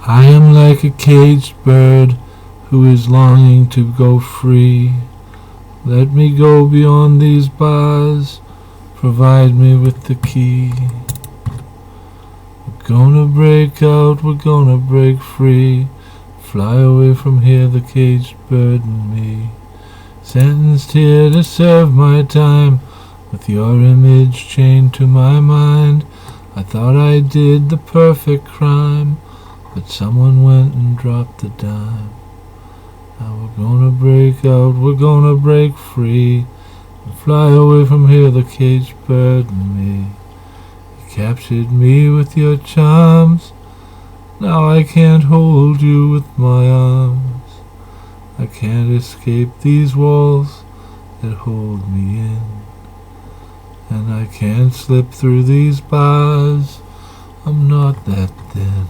I am like a caged bird who is longing to go free. Let me go beyond these bars, provide me with the key. We're gonna break out, we're gonna break free. Fly away from here, the caged bird and me. Sentenced here to serve my time, with your image chained to my mind. I thought I did the perfect crime, but someone went and dropped the dime. Now we're gonna break out, we're gonna break free, and fly away from here, the caged bird and me. You captured me with your charms, now I can't hold you with my arms. I can't escape these walls that hold me in, and I can't slip through these bars, I'm not that thin.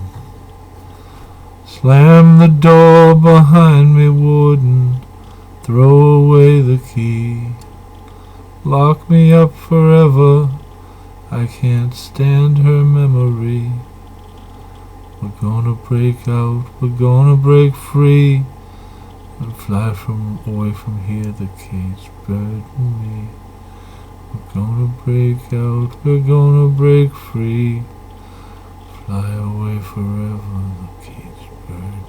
Slam the door behind me, warden, throw away the key. Lock me up forever, I can't stand her memory. We're gonna break out, we're gonna break free, and fly away from here, the caged bird and me. We're gonna break out, we're gonna break free, fly away forever, the caged bird.